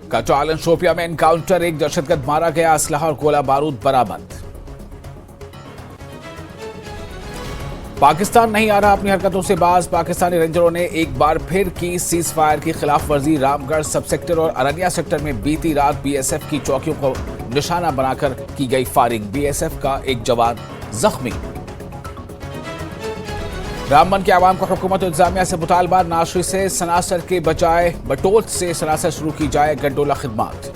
कचालन शोपिया में एनकाउंटर, एक दहशतगर्द मारा गया, असलहा और गोला बारूद बरामद। पाकिस्तान नहीं आ रहा अपनी हरकतों से बाज, पाकिस्तानी रेंजरों ने एक बार फिर की सीज फायर की खिलाफ वर्जी। रामगढ़ सब सेक्टर और अरनिया सेक्टर में बीती रात बीएसएफ की चौकियों को निशाना बनाकर की गई फायरिंग, बीएसएफ का एक जवान जख्मी। रामबन के आवाम को हुकूमत और इंतजामिया से मुतालबा, नाशरी से सनासर के बजाय बटोल से सनासर शुरू की जाए गंडोला खिदमात।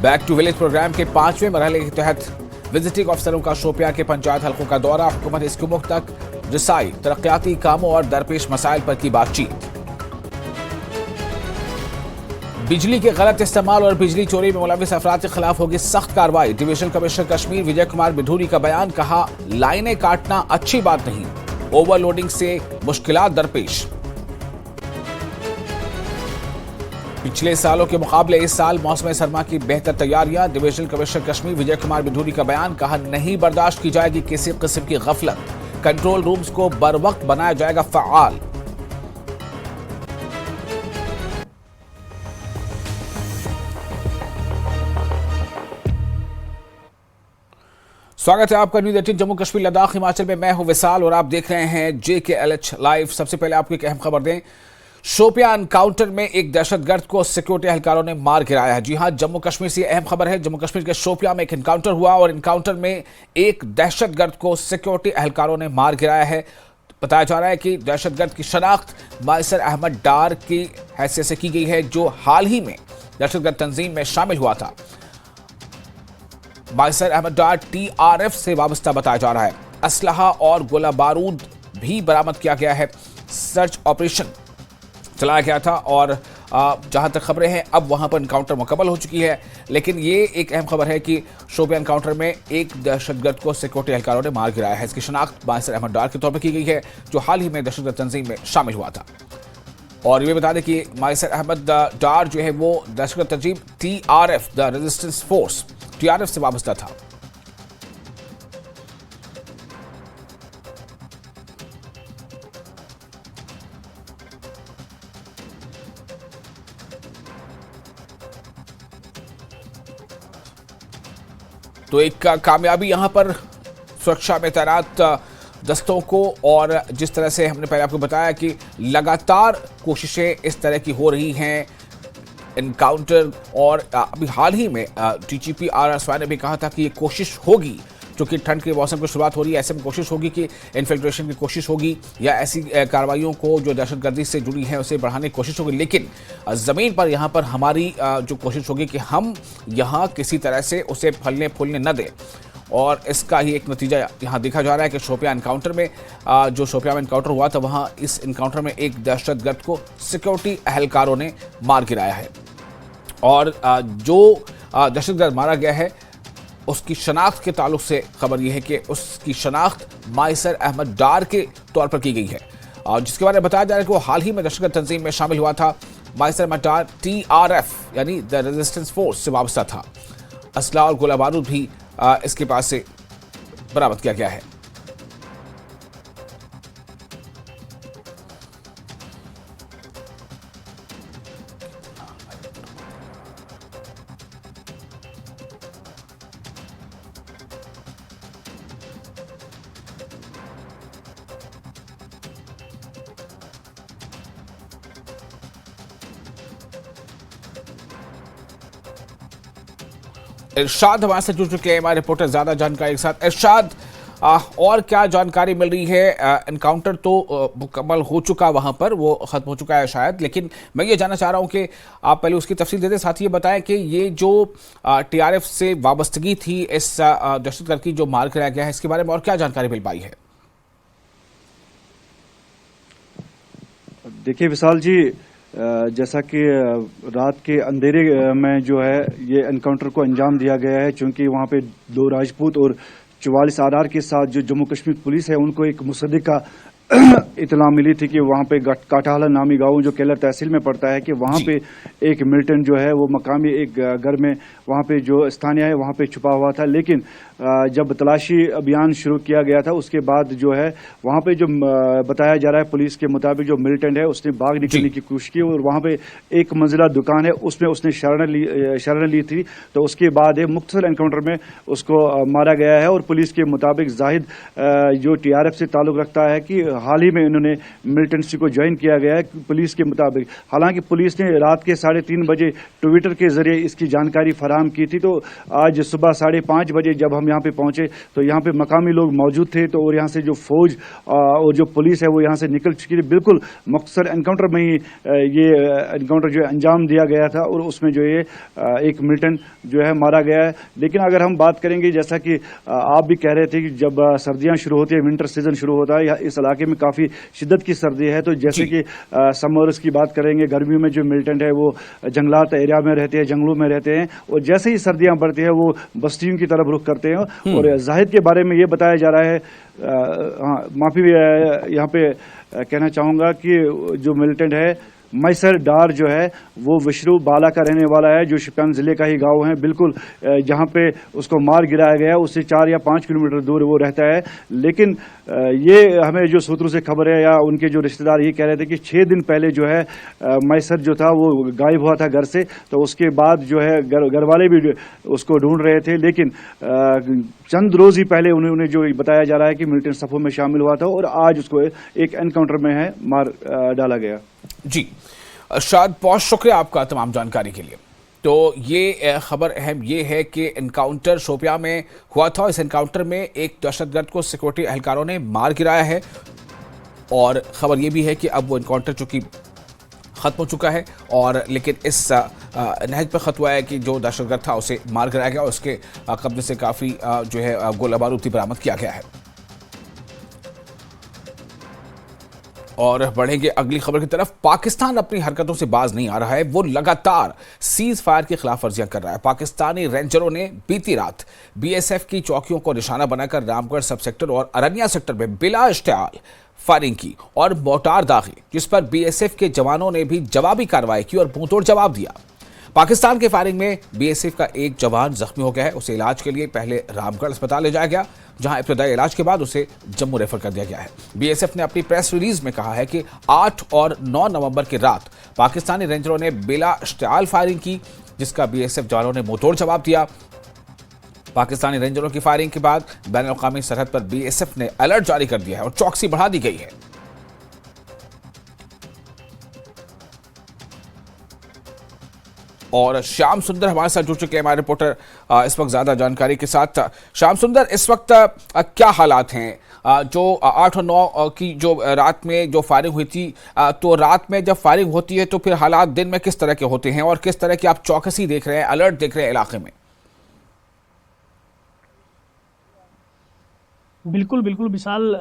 बैक टू विलेज प्रोग्राम के 5वें मरहले के तहत विजिटिंग अफसरों का शोपिया के पंचायत हल्कों का दौरा, हुकूमत स्कीमों तक रसाई, तरक्याती कामों और दरपेश मसाइल पर की बातचीत। बिजली के गलत इस्तेमाल और बिजली चोरी में मुलविस अफराद के खिलाफ होगी सख्त कार्रवाई, डिविजनल कमिश्नर कश्मीर विजय कुमार बिधूरी का बयान, कहा लाइनें काटना अच्छी बात नहीं, ओवरलोडिंग से मुश्किलात दरपेश। पिछले सालों के मुकाबले इस साल मौसम सरमा की बेहतर तैयारियां, डिविजनल कमिश्नर कश्मीर विजय कुमार बिधूरी का बयान, कहा नहीं बर्दाश्त की जाएगी किसी किस्म की गफलत, कंट्रोल रूम्स को बरवक्त बनाया जाएगा फ़आल। स्वागत है आपका न्यूज़ 18 जम्मू कश्मीर लद्दाख हिमाचल में। मैं हूं विशाल और आप देख रहे हैं JKLH लाइव। सबसे पहले आपको एक अहम खबर दें, शोपिया एनकाउंटर में एक दहशतगर्द को सिक्योरिटी एहलकारों ने मार गिराया है। जी हां, जम्मू कश्मीर से अहम खबर है। जम्मू कश्मीर के शोपिया में एक एनकाउंटर हुआ और एनकाउंटर में एक दहशतगर्द को सिक्योरिटी एहलकारों ने मार गिराया है। बताया जा रहा है कि दहशतगर्द की शनाख्त माइसर अहमद डार की हैसियत से की गई है, जो हाल ही में दहशतगर्द तंजीम में शामिल हुआ था। माइसर अहमद डार TRF से वाबस्ता बताया जा रहा है। असलहा और गोला बारूद भी बरामद किया गया है। सर्च ऑपरेशन चलाया गया था और जहां तक खबरें हैं अब वहां पर एनकाउंटर मुकम्मल हो चुकी है। लेकिन ये एक अहम खबर है कि शोपिया एनकाउंटर में एक दहशतगर्द को सिक्योरिटी एहलकारों ने मार गिराया है। इसकी शनाख्त माइसर अहमद डार के तौर पर की गई है, जो हाल ही में दहशतगर्द तंजीम में शामिल हुआ था। और ये बता दें कि माइसर अहमद डार जो है वो दहशतगर्द तंजीम TRF the resistance force TRF से वाबस्ता था। तो एक कामयाबी यहां पर सुरक्षा में तैनात दस्तों को, और जिस तरह से हमने पहले आपको बताया कि लगातार कोशिशें इस तरह की हो रही हैं एनकाउंटर, और अभी हाल ही में DGP RR स्वाई ने भी कहा था कि ये कोशिश होगी, क्योंकि ठंड के मौसम की शुरुआत हो रही है, ऐसे में कोशिश होगी कि इन्फिल्ट्रेशन की कोशिश होगी या ऐसी कार्रवाइयों को जो दहशतगर्दी से जुड़ी हैं उसे बढ़ाने की कोशिश होगी। लेकिन ज़मीन पर यहाँ पर हमारी जो कोशिश होगी कि हम यहाँ किसी तरह से उसे फलने फूलने न दें, और इसका ही एक नतीजा यहाँ देखा जा रहा है कि शोपिया एनकाउंटर में जो शोपिया में एनकाउंटर हुआ था, वहाँ इस एनकाउंटर में एक दहशतगर्द को सिक्योरिटी एहलकारों ने मार गिराया है। और जो दहशतगर्द मारा गया है उसकी शनाख्त के ताल्लुक से खबर यह है कि उसकी शनाख्त माइसर अहमद डार के तौर पर की गई है, और जिसके बारे में बताया जा रहा है कि वो हाल ही में दहशतगर्द तंजीम में शामिल हुआ था। माइसर अहमद डार TRF यानी द रेजिस्टेंस फोर्स से वाबस्ता था। असला और गोला बारूद भी इसके पास से बरामद किया गया है। इरशाद हमारे साथ जुड़ चुके हैं, हमारे रिपोर्टर ज्यादा जानकारी के साथ। इरशाद, और क्या जानकारी मिल रही है? एनकाउंटर तो मुकम्मल हो चुका, वहां पर वो खत्म हो चुका है शायद, लेकिन मैं ये जानना चाह रहा हूं कि आप पहले उसकी तफसील दे दें, साथ ही ये बताएं कि ये जो TRF से वाबस्तगी थी इस दहशतगर्द की जो मार कराया गया है, इसके बारे में और क्या जानकारी मिल पाई है? देखिए विशाल जी, जैसा कि रात के अंधेरे में जो है ये एनकाउंटर को अंजाम दिया गया है, चूंकि वहां पे 2 राजपूत और 44 RR के साथ जो जम्मू कश्मीर पुलिस है उनको एक मुसद्दिक का इतला मिली थी कि वहां पे काटाहाला नामी गांव जो केलर तहसील में पड़ता है कि वहां पे एक मिलिटेंट जो है वो मकामी एक घर में वहां पे जो स्थानीय है वहां पे छुपा हुआ था। लेकिन जब तलाशी अभियान शुरू किया गया था उसके बाद जो है वहां पे जो बताया जा रहा है पुलिस के मुताबिक जो मिलिटेंट है उसने भाग निकलने की कोशिश की और वहां पे एक मंजिला दुकान है उसमें उसने शरण ली थी। तो उसके बाद मुख्तसर एनकाउंटर में उसको मारा गया है और पुलिस के मुताबिक जाहिद जो टीआरएफ से ताल्लुक रखता है कि हाल ही में इन्होंने मिलिटेंसी को ज्वाइन किया गया है पुलिस के मुताबिक। हालांकि पुलिस ने रात के 3:30 बजे ट्विटर के जरिए इसकी जानकारी फराहम की थी। तो आज सुबह 5:30 बजे जब हम यहाँ पे पहुंचे तो यहाँ पे मकामी लोग मौजूद थे तो और यहाँ से जो फौज और जो पुलिस है वो यहाँ से निकल चुकी थी। बिल्कुल मुख्तसर एनकाउंटर में ही ये एनकाउंटर जो है अंजाम दिया गया था और उसमें जो ये एक मिलिटेंट जो है मारा गया है। लेकिन अगर हम बात करेंगे जैसा कि आप भी कह रहे थे कि जब सर्दियां शुरू होती है विंटर सीजन शुरू होता है इस इलाके में काफी शिद्दत की सर्दी है। तो जैसे कि समर्स की बात करेंगे गर्मियों में जो मिलिटेंट है वो जंगलात एरिया में रहते हैं जंगलों में रहते हैं और जैसे ही सर्दियां बढ़ती है वो बस्तियों की तरफ रुख करते हैं। और जाहिद के बारे में ये बताया जा रहा है माफी यहाँ पे कहना चाहूंगा कि जो मिलिटेंट है मैसर डार जो है वो विशरू बाला का रहने वाला है जो शोपियान जिले का ही गांव है। बिल्कुल जहां पे उसको मार गिराया गया उससे 4 या 5 किलोमीटर दूर वो रहता है। लेकिन ये हमें जो सूत्रों से खबर है या उनके जो रिश्तेदार ये कह रहे थे कि 6 दिन पहले जो है मैसर जो था वो गायब हुआ था घर से। तो उसके बाद जो है घर वाले भी उसको ढूंढ रहे थे। लेकिन चंद रोज ही पहले उन्होंने जो बताया जा रहा है कि मिलिटेंट सफों में शामिल हुआ था और आज उसको एक एनकाउंटर में है मार डाला गया। जी शायद बहुत शुक्रिया आपका तमाम जानकारी के लिए। तो ये खबर अहम ये है कि एनकाउंटर शोपिया में हुआ था। इस एनकाउंटर में एक दहशतगर्द को सिक्योरिटी एहलकारों ने मार गिराया है और खबर ये भी है कि अब वो एनकाउंटर चूंकि खत्म हो चुका है और लेकिन इस नहज पर खत हुआ है कि जो दहशतगर्द था उसे मार गिराया गया और उसके कब्जे से काफी जो है गोला बारूद भी बरामद किया गया है। और बढ़ेंगे अगली खबर की तरफ। पाकिस्तान अपनी हरकतों से बाज नहीं आ रहा है, वो लगातार सीज फायर की खिलाफ वर्जियां कर रहा है। पाकिस्तानी रेंजरों ने बीती रात बीएसएफ की चौकियों को निशाना बनाकर रामगढ़ सब सेक्टर और अरनिया सेक्टर में बिला इश्तियाल फायरिंग की और मोर्टार दागी, जिस पर बीएसएफ के जवानों ने भी जवाबी कार्रवाई की और मुंहतोड़ जवाब दिया। पाकिस्तान के फायरिंग में बीएसएफ का एक जवान जख्मी हो गया है। उसे इलाज के लिए पहले रामगढ़ अस्पताल ले जाया गया, जहां इब्तदाई इलाज के बाद उसे जम्मू रेफर कर दिया गया है। बीएसएफ ने अपनी प्रेस रिलीज में कहा है कि 8 और 9 नवंबर की रात पाकिस्तानी रेंजरों ने बिला इश्तियाल फायरिंग की, जिसका बीएसएफ जवानों ने मुंहतोड़ जवाब दिया। पाकिस्तानी रेंजरों की फायरिंग के बाद बैनुल-अक़वामी सरहद पर बीएसएफ ने अलर्ट जारी कर दिया है और चौकसी बढ़ा दी गई है। और श्याम सुंदर हमारे साथ जुड़ चुके हैं, हमारे रिपोर्टर इस वक्त ज्यादा जानकारी के साथ। श्याम सुंदर, इस वक्त क्या हालात हैं? जो 8 और 9 की जो रात में जो फायरिंग हुई थी, तो रात में जब फायरिंग होती है तो फिर हालात दिन में किस तरह के होते हैं और किस तरह की आप चौकसी देख रहे हैं, अलर्ट देख रहे हैं इलाके में? बिल्कुल विशाल,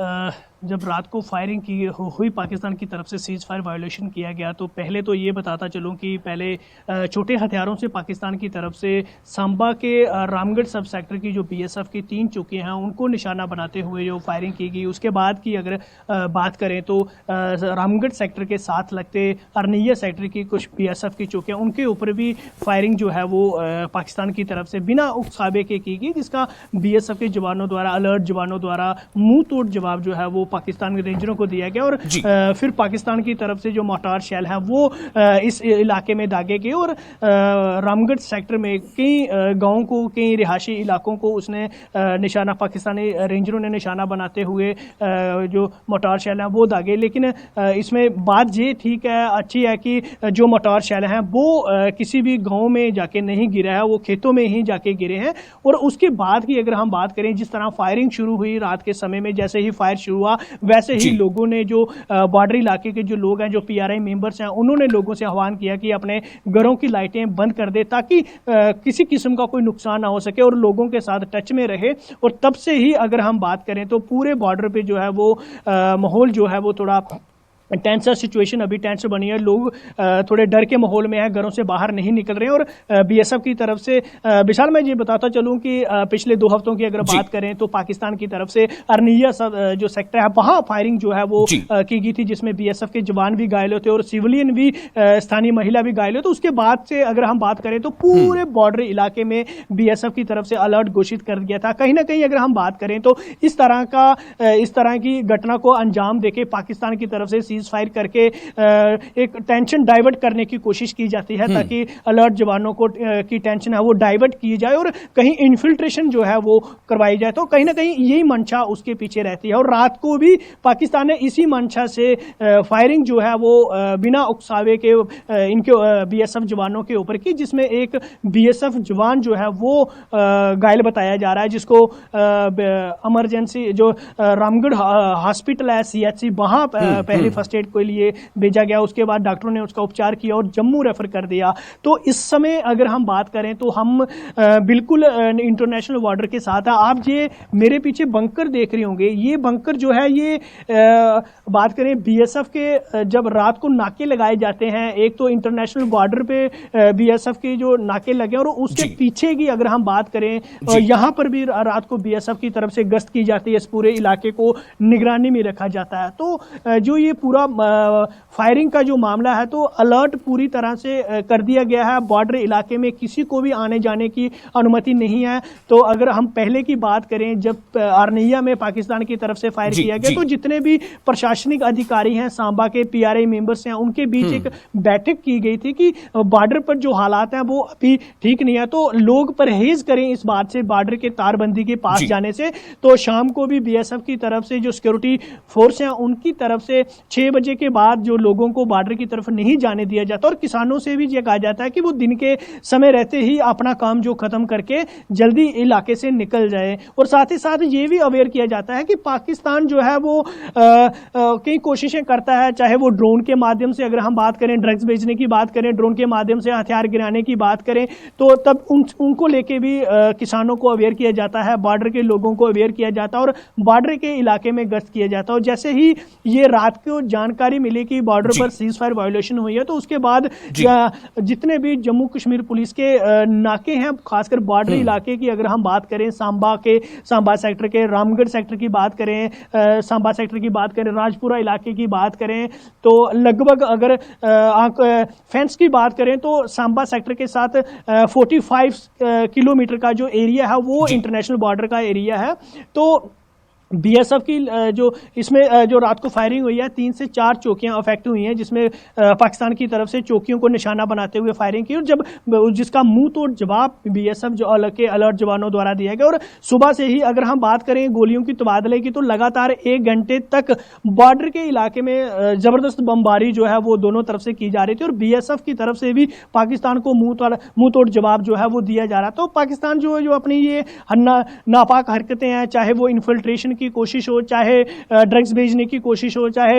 जब रात को फायरिंग की हुई पाकिस्तान की तरफ से सीज फायर वायोलेशन किया गया, तो पहले तो ये बताता चलूं कि पहले छोटे हथियारों से पाकिस्तान की तरफ से सांबा के रामगढ़ सब सेक्टर की जो बीएसएफ की 3 चौकियां हैं उनको निशाना बनाते हुए जो फायरिंग की गई। उसके बाद की अगर बात करें तो रामगढ़ सेक्टर के साथ लगते अरनिया सेक्टर की कुछ बीएसएफ की चौकियां, उनके ऊपर भी फायरिंग जो है वो पाकिस्तान की तरफ से बिना उकसावे के की गई, जिसका बीएसएफ के जवानों द्वारा, अलर्ट जवानों द्वारा मुंह तोड़ जवाब जो है वो पाकिस्तान के रेंजरों को दिया गया। और फिर पाकिस्तान की तरफ से जो मोर्टार शेल है वो इस इलाके में दागे गए और रामगढ़ सेक्टर में कई गांवों को, कई रिहायशी इलाकों को उसने निशाना, पाकिस्तानी रेंजरों ने निशाना बनाते हुए जो मोर्टार शेल है वो दागे। लेकिन इसमें बात ये ठीक है, अच्छी है कि जो मोर्टार शेल हैं वो किसी भी गाँव में जाके नहीं गिरा है, वो खेतों में ही जाके गिरे हैं। और उसके बाद की अगर हम बात करें, जिस तरह फायरिंग शुरू हुई रात के समय में, जैसे ही फायर शुरू हुआ वैसे ही लोगों ने, जो बॉर्डर इलाके के जो लोग हैं, जो पीआरआई मेंबर्स हैं, उन्होंने लोगों से आह्वान किया कि अपने घरों की लाइटें बंद कर दे ताकि किसी किस्म का कोई नुकसान ना हो सके और लोगों के साथ टच में रहे। और तब से ही अगर हम बात करें तो पूरे बॉर्डर पे जो है वो माहौल जो है वो थोड़ा टेंसर सिचुएशन अभी टेंसर बनी है। लोग थोड़े डर के माहौल में है, घरों से बाहर नहीं निकल रहे हैं। और बीएसएफ की तरफ से विशाल, मैं ये बताता चलूं कि पिछले 2 हफ्तों की अगर बात करें तो पाकिस्तान की तरफ से अरनिया जो सेक्टर है वहां फायरिंग जो है वो की गई थी, जिसमें बीएसएफ के जवान भी घायल होते और सिविलियन भी, स्थानीय महिला भी घायल होते। उसके बाद से अगर हम बात करें तो पूरे बॉर्डर इलाके में बीएसएफ की तरफ से अलर्ट घोषित कर दिया था। कहीं ना कहीं अगर हम बात करें तो इस तरह की घटना को अंजाम देके पाकिस्तान की तरफ से सीज फायर करके एक टेंशन डाइवर्ट करने की कोशिश की जाती है, ताकि अलर्ट जवानों को की टेंशन है वो डाइवर्ट की जाए और कहीं इन्फिल्ट्रेशन जो है वो करवाई जाए। तो कहीं ना कहीं यही मंशा उसके पीछे रहती है। और रात को भी पाकिस्तान ने इसी मंशा से फायरिंग जो है वो बिना उकसावे के इनके बीएसएफ जवानों के ऊपर की, जिसमें एक बीएसएफ जवान जो है वो घायल बताया जा रहा है, जिसको इमरजेंसी जो रामगढ़ हॉस्पिटल है सीएचसी वहां पहले फर्स्ट एड के लिए भेजा गया। उसके बाद डॉक्टरों ने उसका उपचार किया और जम्मू रेफर कर दिया। तो इस समय अगर हम बात करें तो हम बिल्कुल इंटरनेशनल बॉर्डर के साथ है। आप ये मेरे पीछे बंकर देख रहे होंगे, ये बंकर जो है ये बात करें बीएसएफ के जब रात को नाके लगाए जाते हैं, एक तो इंटरनेशनल बॉर्डर पे बीएसएफ के जो नाके लगे और उसके पीछे की अगर हम बात करें यहां पर भी रात को बीएसएफ की तरफ से गश्त की जाती है, इस पूरे इलाके को निगरानी में रखा जाता है। तो जो ये पूरा फायरिंग का जो मामला है तो अलर्ट पूरी तरह से कर दिया गया है। बॉर्डर इलाके में किसी को भी आने जाने की अनुमति नहीं है। तो अगर हम पहले की बात करें, जब आर्निया में पाकिस्तान की तरफ से फायर किया गया तो जितने भी प्रशासनिक अधिकारी हैं, सांबा के पीआरआई मेंबर्स हैं, उनके बीच एक बैठक की गई थी कि बॉर्डर पर जो हालात हैं वो अभी ठीक नहीं है, तो लोग परहेज करें इस बात से, बॉर्डर के तारबंदी के पास जाने से। तो शाम को भी बीएसएफ की तरफ से जो सिक्योरिटी फोर्स हैं उनकी तरफ से 6 बजे के बाद जो लोगों को बॉर्डर की तरफ नहीं जाने दिया जाता और किसानों से भी ये कहा जाता है कि वो दिन के समय रहते ही अपना काम जो खत्म करके जल्दी इलाके से निकल जाए। और साथ ही साथ ये भी अवेयर किया जाता है कि पाकिस्तान जो है वो कई कोशिशें करता है, चाहे वो ड्रोन के माध्यम से, अगर हम बात करें ड्रग्स बेचने की बात करें, ड्रोन के माध्यम से हथियार गिराने की बात करें, तो तब उनको लेके भी किसानों को अवेयर किया जाता है, बॉर्डर के लोगों को अवेयर किया जाता है और बॉर्डर के इलाके में गश्त किया जाता है। और जैसे ही ये रात को जानकारी मिली कि बॉर्डर पर सीज फायर वायोलेशन हुई है, तो उसके बाद जितने भी जम्मू कश्मीर पुलिस के नाके हैं, खासकर बॉर्डर इलाके की अगर हम बात करें, सांबा सेक्टर के, रामगढ़ सेक्टर की बात करें, सांबा सेक्टर की बात करें, राजपुरा इलाके की बात करें, तो लगभग अगर फेंस की बात करें तो सांबा सेक्टर के साथ 45 किलोमीटर का जो एरिया है वो इंटरनेशनल बॉर्डर का एरिया है। तो बीएसएफ की जो इसमें जो रात को फायरिंग हुई है, 3 से 4 चौकियां अफेक्ट हुई हैं, जिसमें पाकिस्तान की तरफ से चौकियों को निशाना बनाते हुए फायरिंग की और जब जिसका मुंह तोड़ जवाब बीएसएफ जो अलर्ट जवानों द्वारा दिया गया। और सुबह से ही अगर हम बात करें गोलियों की तबादले की, तो लगातार 1 घंटे तक बॉर्डर के इलाके में जबरदस्त बमबारी जो है वो दोनों तरफ से की जा रही थी और बीएसएफ की तरफ से भी पाकिस्तान को मुंह तोड़ जवाब जो है वो दिया जा रहा। तो पाकिस्तान जो अपनी ये नापाक हरकतें हैं, चाहे वो इन्फिल्ट्रेशन की कोशिश हो, चाहे ड्रग्स भेजने की कोशिश हो, चाहे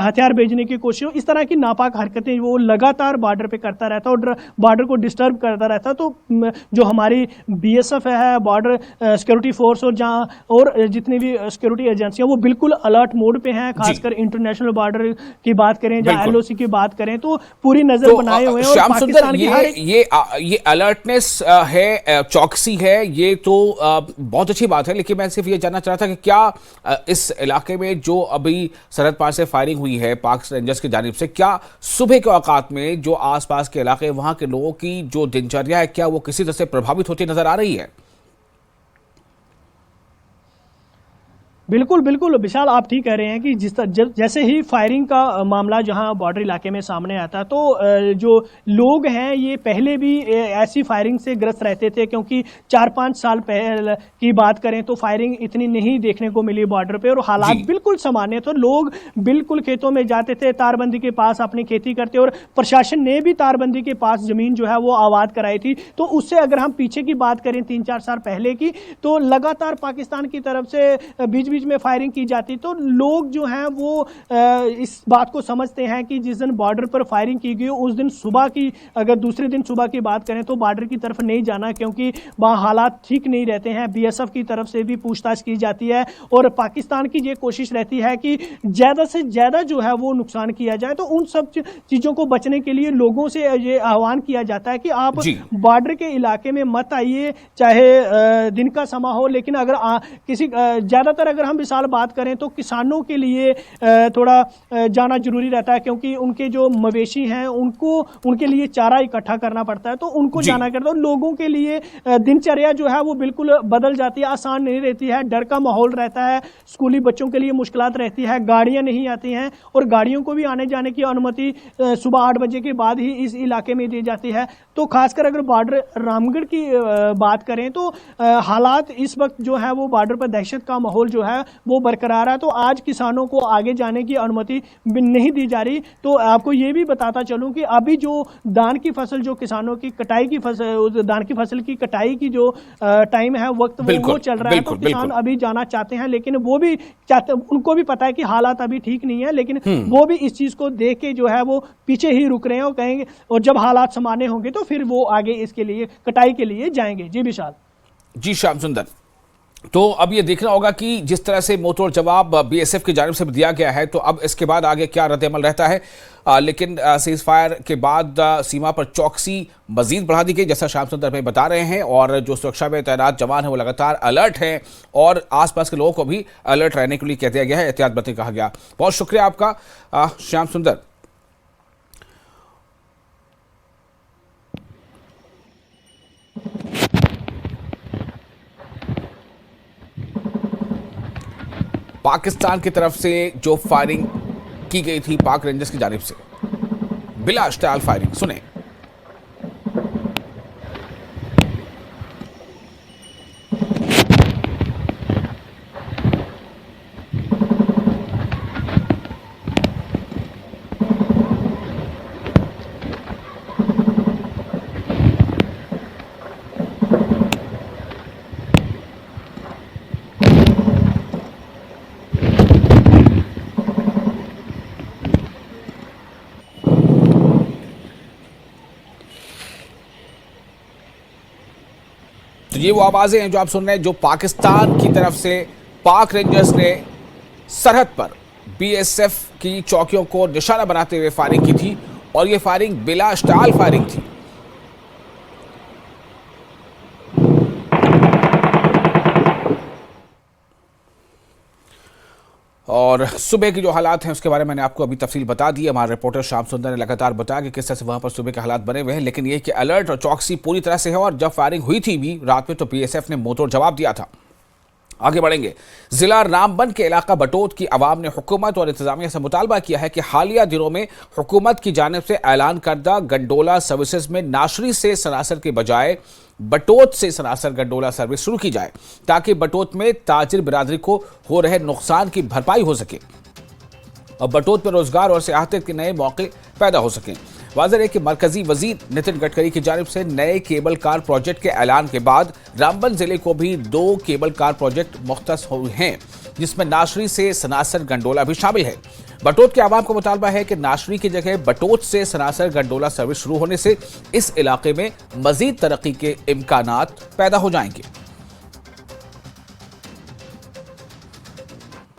हथियार भेजने की कोशिश हो, इस तरह की नापाक हरकतें वो लगातार बॉर्डर पे करता रहता और बॉर्डर को डिस्टर्ब करता रहता। तो जो हमारी बीएसएफ है, बॉर्डर सिक्योरिटी फोर्स और जितनी भी सिक्योरिटी एजेंसियां, वो बिल्कुल अलर्ट मोड पे हैं। खासकर इंटरनेशनल बॉर्डर की बात करें या एलओसी की बात करें तो पूरी नजर बनाए हुए हैं। और पाकिस्तान की ये अलर्टनेस है, चौकसी है, ये तो बहुत अच्छी बात है। लेकिन मैं सिर्फ ये जानना चाह रहा था कि क्या इस इलाके में जो अभी सरहद पार से फायरिंग हुई है पाक रेंजर्स की जानिब से, क्या सुबह के औकात में जो आसपास के इलाके वहां के लोगों की जो दिनचर्या है, क्या वो किसी तरह से प्रभावित होती नजर आ रही है? बिल्कुल विशाल, आप ठीक कह रहे हैं कि जैसे ही फायरिंग का मामला जहां बॉर्डर इलाके में सामने आता तो जो लोग हैं ये पहले भी ऐसी फायरिंग से ग्रस्त रहते थे, क्योंकि 4-5 साल पहले की बात करें तो फायरिंग इतनी नहीं देखने को मिली बॉर्डर पे और हालात बिल्कुल सामान्य थे। लोग बिल्कुल खेतों में जाते थे, तारबंदी के पास अपनी खेती करते और प्रशासन ने भी तारबंदी के पास जमीन जो है वो आबाद कराई थी। तो उससे अगर हम पीछे की बात करें 3-4 साल पहले की, तो लगातार पाकिस्तान की तरफ से बीच बीच में फायरिंग की जाती, तो लोग जो हैं वो इस बात को समझते हैं कि जिस दिन बॉर्डर पर फायरिंग की गई उस दिन सुबह की, अगर दूसरे दिन सुबह की बात करें तो बॉर्डर की तरफ नहीं जाना, क्योंकि वहाँ हालात ठीक नहीं रहते हैं। बीएसएफ की तरफ से भी पूछताछ की जाती है और पाकिस्तान की ये कोशिश रहती है कि ज़्यादा से ज़्यादा जो है वो नुकसान किया जाए। तो उन सब चीज़ों को बचने के लिए लोगों से ये आह्वान किया जाता है कि आप बॉर्डर के इलाके में मत आइए, चाहे दिन का समय हो। लेकिन अगर किसी ज़्यादातर अगर हम विशाल बात करें तो किसानों के लिए थोड़ा जाना जरूरी रहता है, क्योंकि उनके जो मवेशी हैं उनको उनके लिए चारा इकट्ठा करना पड़ता है, तो उनको जाना करता है। लोगों के लिए दिनचर्या जो है वो बिल्कुल बदल जाती है, आसान नहीं रहती है, डर का माहौल रहता है, स्कूली बच्चों के लिए मुश्किलात रहती है, गाड़ियां नहीं आती हैं और गाड़ियों को भी आने जाने की अनुमति सुबह 8 बजे के बाद ही इस इलाके में दी जाती है। तो खासकर अगर बॉर्डर रामगढ़ की बात करें तो हालात इस वक्त जो है वो बॉर्डर पर दहशत का माहौल जो है वो बरकरार है। तो आज किसानों को आगे जाने की अनुमति नहीं दी जा रही। तो आपको ये भी बताता चलूं कि अभी जो धान की फसल, जो किसानों की कटाई की फसल, धान की फसल की कटाई की जो टाइम है, वक्त वो चल रहा है। तो किसान अभी जाना चाहते हैं, लेकिन वो भी चाहते, उनको भी पता है कि हालात अभी ठीक नहीं है, लेकिन वो भी इस चीज को देख के जो है वो पीछे ही रुक रहे हैं और कहेंगे, और जब हालात सामान्य होंगे तो फिर वो आगे इसके लिए कटाई के लिए जाएंगे। जी विशाल। जी श्याम सुंदर, तो अब ये देखना होगा कि जिस तरह से मुंहतोड़ जवाब बीएसएफ की जानिब से दिया गया है, तो अब इसके बाद आगे क्या रद्द-ए-अमल रहता है। लेकिन सीज फायर के बाद सीमा पर चौकसी मजीद बढ़ा दी गई, जैसा श्याम सुंदर भाई बता रहे हैं, और जो सुरक्षा में तैनात जवान है वो लगातार अलर्ट हैं और आसपास के लोगों को भी अलर्ट रहने के लिए कह दिया गया है, एहतियात बरतने कहा गया। बहुत शुक्रिया आपका श्याम सुंदर। पाकिस्तान की तरफ से जो फायरिंग की गई थी पाक रेंजर्स की जानिब से, बिला स्टाइल फायरिंग, सुने। तो ये वो आवाजें हैं जो आप सुन रहे हैं, जो पाकिस्तान की तरफ से पाक रेंजर्स ने सरहद पर बीएसएफ की चौकियों को निशाना बनाते हुए फायरिंग की थी, और ये फायरिंग बिला स्टाइल फायरिंग थी। और सुबह की जो हालात हैं उसके बारे में मैंने आपको अभी तफसील बता दी है। हमारे रिपोर्टर श्याम सुंदर ने लगातार बताया कि किस तरह से वहां पर सुबह के हालात बने हुए हैं, लेकिन ये कि अलर्ट और चौकसी पूरी तरह से है। और जब फायरिंग हुई थी भी रात में, तो बीएसएफ ने मुंहतोड़ जवाब दिया था। आगे बढ़ेंगे। जिला रामबन के इलाका बटोत की आवाम ने हुकूमत और इंतजामिया से मुतालबा किया है कि हालिया दिनों में हुकूमत की जानिब से ऐलान करदा गंडोला सर्विसेज में नाशरी से सनासर के बजाय बटोत से सनासर गंडोला सर्विस शुरू की जाए, ताकि बटोत में ताजिर बिरादरी को हो रहे नुकसान की भरपाई हो सके और बटोत में रोजगार और सियाहत के नए मौके पैदा हो सकें। वाज़ेह है कि मरकजी वजीर नितिन गडकरी की जानिब से नए केबल कार प्रोजेक्ट के ऐलान के बाद रामबन जिले को भी 2 केबल कार प्रोजेक्ट मुख्तस हुए हैं, जिसमें नाशरी से सनासर गंडोला भी शामिल है। बटोत के आवाम का मुतालबा है कि नाशरी की जगह बटोत से सनासर गंडोला सर्विस शुरू होने से इस इलाके में मजीद तरक्की के इम्कानात पैदा हो जाएंगे।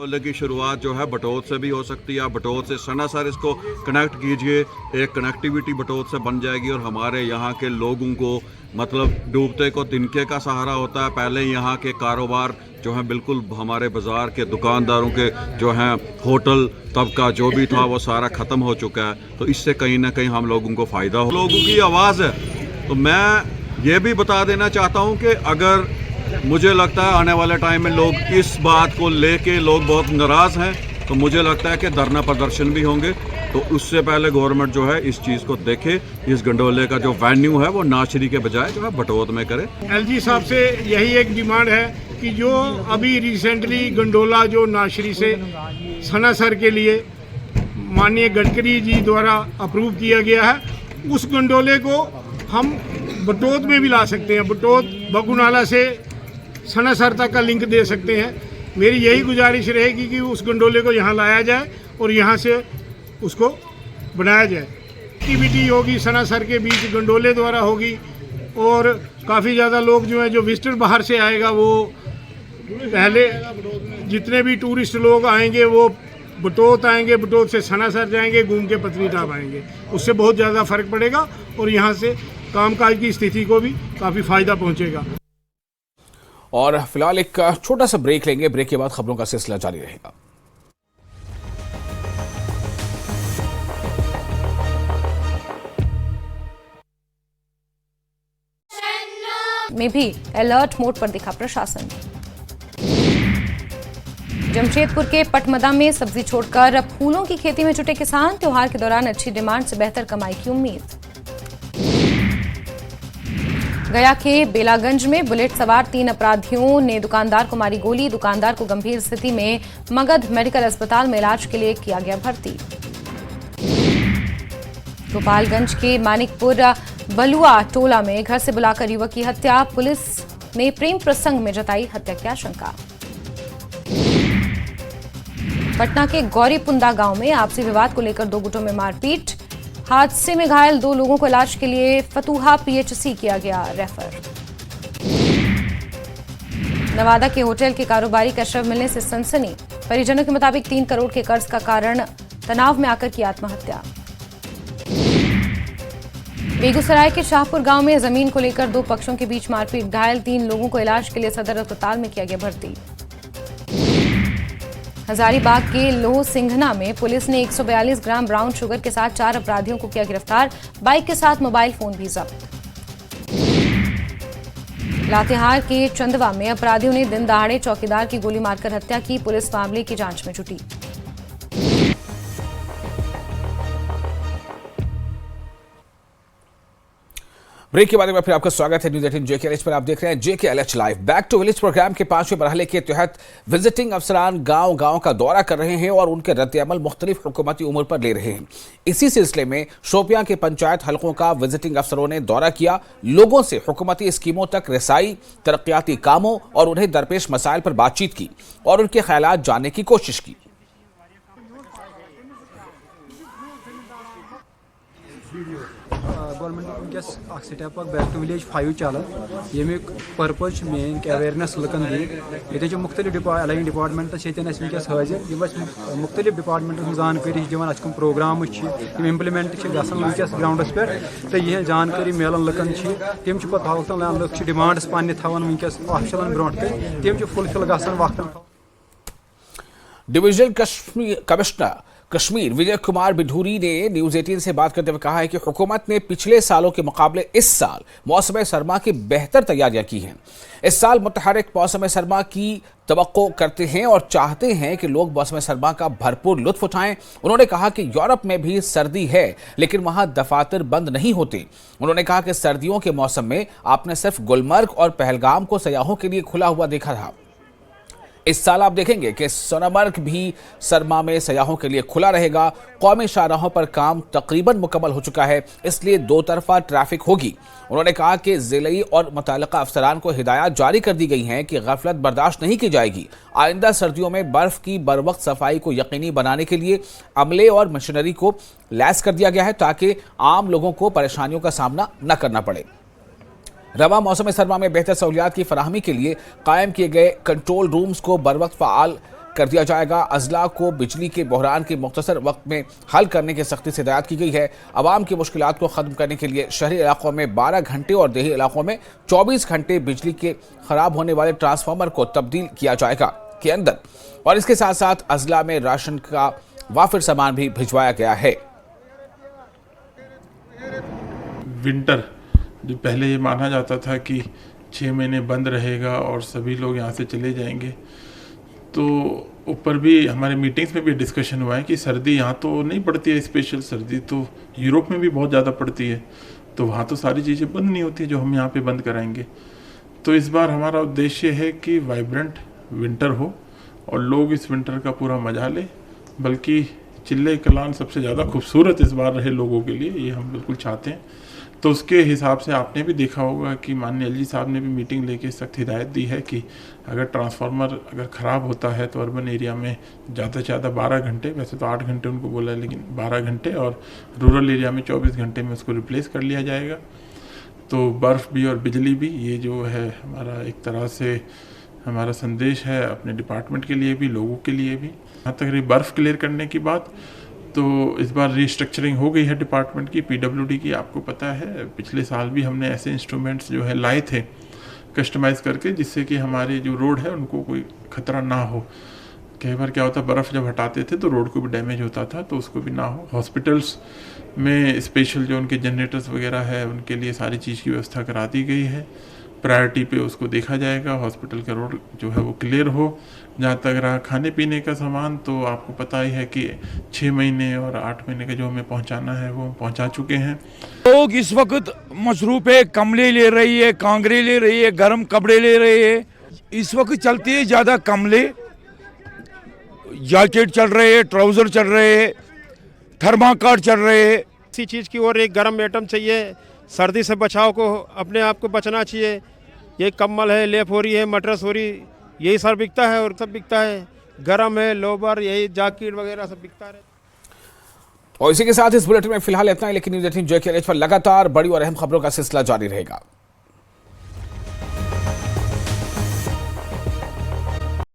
की शुरुआत जो है बटोत से भी हो सकती है। बटोत से सनासर इसको कनेक्ट कीजिए, एक कनेक्टिविटी बटोत से बन जाएगी और हमारे यहाँ के लोगों को मतलब डूबते को तिनके का सहारा होता है। पहले यहाँ के कारोबार जो है बिल्कुल हमारे बाज़ार के दुकानदारों के जो हैं होटल तबका जो भी था वो सारा ख़त्म हो चुका है, तो इससे कहीं ना कहीं हम लोगों को फ़ायदा हो। लोगों की आवाज़ है। तो मैं ये भी बता देना चाहता हूँ कि अगर मुझे लगता है आने वाले टाइम में लोग इस बात को लेके लोग बहुत नाराज़ हैं, तो मुझे लगता है कि धरना प्रदर्शन भी होंगे। तो उससे पहले गवर्नमेंट जो है इस चीज़ को देखे, इस गंडोले का जो वेन्यू है वो नाशरी के बजाय जो है बटोत में करे। एलजी साहब से यही एक डिमांड है कि जो अभी रिसेंटली गंडोला जो नाशरी से सनासर के लिए माननीय गडकरी जी द्वारा अप्रूव किया गया है, उस गंडोले को हम बटोत में भी ला सकते हैं। बटोत बगुनाला से सनासर तक का लिंक दे सकते हैं। मेरी यही गुजारिश रहेगी कि उस गंडोले को यहाँ लाया जाए और यहाँ से उसको बनाया जाए। एक्टिविटी होगी सनासर के बीच गंडोले द्वारा होगी और काफ़ी ज़्यादा लोग जो है, जो विजिटर बाहर से आएगा, वो पहले जितने भी टूरिस्ट लोग आएंगे वो बटोत आएंगे, बटोत से सनासर जाएंगे, घूम के पत्नीटाप आएंगे। उससे बहुत ज़्यादा फ़र्क पड़ेगा और यहाँ से कामकाज की स्थिति को भी काफ़ी फ़ायदा पहुँचेगा। और फिलहाल एक छोटा सा ब्रेक लेंगे, ब्रेक के बाद खबरों का सिलसिला जारी रहेगा। में भी अलर्ट मोड पर दिखा प्रशासन। जमशेदपुर के पटमदा में सब्जी छोड़कर फूलों की खेती में जुटे किसान, त्योहार के दौरान अच्छी डिमांड से बेहतर कमाई की उम्मीद। गया के बेलागंज में बुलेट सवार 3 अपराधियों ने दुकानदार को मारी गोली, दुकानदार को गंभीर स्थिति में मगध मेडिकल अस्पताल में इलाज के लिए किया गया भर्ती। गोपालगंज के मानिकपुर बलुआ टोला में घर से बुलाकर युवक की हत्या, पुलिस ने प्रेम प्रसंग में जताई हत्या की आशंका। पटना के गौरीपुंदा गांव में आपसी विवाद को लेकर 2 गुटों में मारपीट, हादसे में घायल 2 लोगों को इलाज के लिए फतुहा पीएचसी किया गया रेफर। नवादा के होटल के कारोबारी का शव मिलने से सनसनी, परिजनों के मुताबिक 3 करोड़ के कर्ज का कारण तनाव में आकर की आत्महत्या। बेगूसराय के शाहपुर गांव में जमीन को लेकर 2 पक्षों के बीच मारपीट, घायल 3 लोगों को इलाज के लिए सदर अस्पताल में किया गया भर्ती। हजारीबाग के लोह सिंघना में पुलिस ने 142 ग्राम ब्राउन शुगर के साथ 4 अपराधियों को किया गिरफ्तार, बाइक के साथ मोबाइल फोन भी जब्त। लातेहार के चंदवा में अपराधियों ने दिन दहाड़े चौकीदार की गोली मारकर हत्या की, पुलिस मामले की जांच में जुटी। ब्रेक के बाद में फिर आपका स्वागत है न्यूज 18 JKLH पर। आप देख रहे हैं JKLH live. Back to village programme के 5वें मरहले के तहत विजिटिंग अफसरान गांव-गांव का दौरा कर रहे हैं और उनके रद्द-ए-अमल मुख्तलिफ हुकूमती उम्र पर ले रहे हैं। इसी सिलसिले में शोपियां के पंचायत हलकों का विजिटिंग अफसरों ने दौरा किया, लोगों से हुकूमती स्कीमों तक रसाई, तरक्याती कामों और उन्हें दरपेश मसाइल पर बातचीत की और उनके ख्यालात जानने की कोशिश की। गवर्नमेंट वनकस स्टेप बैक टू विलेज 5 चलान यमिक पर्पज मेन कि अवेयरनेस लुकन दी ये मुख्तलिफ अलाइन डिपार्टमेंट वनकस हाजिर मुख्तलिफ डिपार्टमेंट जानकारी दिवान अच्छे प्रोग्राम इम्प्लीमेंट वनकस ग्राउंडस पे तो यह जानकारी मिलान लुकन तम पे लुक डिमांड्स पान थवान वनकस ऑफिशलन ब्रो तम फुलफिल गन। डिविजनल कमिश्नर कश्मीर विजय कुमार बिधूरी ने न्यूज 18 से बात करते हुए कहा है कि हुकूमत ने पिछले सालों के मुकाबले इस साल मौसम सरमा की बेहतर तैयारियां की हैं। इस साल मुतहरिक मौसम सरमा की तवक्को करते हैं और चाहते हैं कि लोग मौसम सरमा का भरपूर लुत्फ उठाएं। उन्होंने कहा कि यूरोप में भी सर्दी है लेकिन वहां दफातर बंद नहीं होते। उन्होंने कहा कि सर्दियों के मौसम में आपने सिर्फ गुलमर्ग और पहलगाम को सयाहों के लिए खुला हुआ देखा था। इस साल आप देखेंगे कि सोनमर्ग भी सरमा में सयाहों के लिए खुला रहेगा। कौमी शाहराहों पर काम तकरीबन मुकम्मल हो चुका है, इसलिए 2 तरफा ट्रैफिक होगी। उन्होंने कहा कि ज़िली और मुतल्लिका अफसरान को हिदायत जारी कर दी गई हैं कि गफलत बर्दाश्त नहीं की जाएगी। आइंदा सर्दियों में बर्फ़ की बरवक्त सफाई को यकीनी बनाने के लिए अमले और मशीनरी को लैस कर दिया गया है ताकि आम लोगों को परेशानियों का सामना न करना पड़े। रवा मौसम सरमा में बेहतर सहूलियात की फराहमी के लिए कायम किए गए कंट्रोल रूम्स को बरवक्त फ़ाल कर दिया जाएगा। अजला को बिजली के बहरान के मुख्तसर वक्त में हल करने की सख्ती से हिदायत की गई है। आवाम की मुश्किलात को ख़त्म करने के लिए शहरी इलाकों में 12 घंटे और देही इलाकों में 24 घंटे बिजली के ख़राब होने वाले ट्रांसफार्मर को तब्दील किया जाएगा के अंदर। और इसके साथ साथ अजला में राशन का वाफिर सामान भी भिजवाया गया है। विंटर जो पहले ये माना जाता था कि 6 महीने बंद रहेगा और सभी लोग यहाँ से चले जाएंगे, तो ऊपर भी हमारे मीटिंग्स में भी डिस्कशन हुआ है कि सर्दी यहाँ तो नहीं पड़ती है, स्पेशल सर्दी तो यूरोप में भी बहुत ज़्यादा पड़ती है, तो वहाँ तो सारी चीज़ें बंद नहीं होती जो हम यहाँ पे बंद कराएंगे। तो इस बार हमारा उद्देश्य है कि वाइब्रेंट विंटर हो और लोग इस विंटर का पूरा मजा लें, बल्कि चिल्ले कलान सबसे ज़्यादा खूबसूरत इस बार रहे लोगों के लिए, ये हम बिल्कुल चाहते हैं। तो उसके हिसाब से आपने भी देखा होगा कि माननीय एलजी साहब ने भी मीटिंग लेके सख्त हिदायत दी है कि अगर ट्रांसफार्मर अगर ख़राब होता है तो अर्बन एरिया में ज़्यादा से ज़्यादा 12 घंटे, वैसे तो 8 घंटे उनको बोला है लेकिन 12 घंटे, और रूरल एरिया में 24 घंटे में उसको रिप्लेस कर लिया जाएगा। तो बर्फ़ भी और बिजली भी, ये जो है हमारा एक तरह से हमारा संदेश है अपने डिपार्टमेंट के लिए भी, लोगों के लिए भी। यहाँ तक रही बर्फ़ क्लियर करने की बात, तो इस बार रीस्ट्रक्चरिंग हो गई है डिपार्टमेंट की, पीडब्ल्यूडी की। आपको पता है पिछले साल भी हमने ऐसे इंस्ट्रूमेंट्स जो है लाए थे कस्टमाइज़ करके, जिससे कि हमारे जो रोड है उनको कोई ख़तरा ना हो। कई बार क्या होता, बर्फ़ जब हटाते थे तो रोड को भी डैमेज होता था, तो उसको भी ना हो। हॉस्पिटल्स में स्पेशल जो उनके जनरेटर्स वगैरह है उनके लिए सारी चीज़ की व्यवस्था करा दी गई है। प्रायोरिटी पे उसको देखा जाएगा, हॉस्पिटल का रोड जो है वो क्लियर हो। जहाँ तक रहा खाने पीने का सामान, तो आपको पता ही है कि 6 महीने और 8 महीने का जो हमें पहुँचाना है वो हम पहुँचा चुके हैं। लोग इस वक्त मसरूफ़ है, कमले ले रही है, कांगड़े ले रही है, गर्म कपड़े ले रहे है। इस वक्त चलती है ज़्यादा कमले, जैकेट चल रहे हैं, ट्राउज़र चल रहे हैं, थर्माकोट चल रहे हैं। इसी चीज़ की और एक गर्म आइटम चाहिए, सर्दी से बचाव को अपने आप को बचना चाहिए। ये कम्बल है, लेप हो रही है, मटरस हो रही, यही सब बिकता है और सब बिकता है। गरम है, लोबर, यही जैकेट वगैरह सब बिकता है। और इसी के साथ इस बुलेटिन में फिलहाल इतना ही, लेकिन न्यूज़ 18 JKLH पर लगातार बड़ी और अहम खबरों का सिलसिला जारी रहेगा।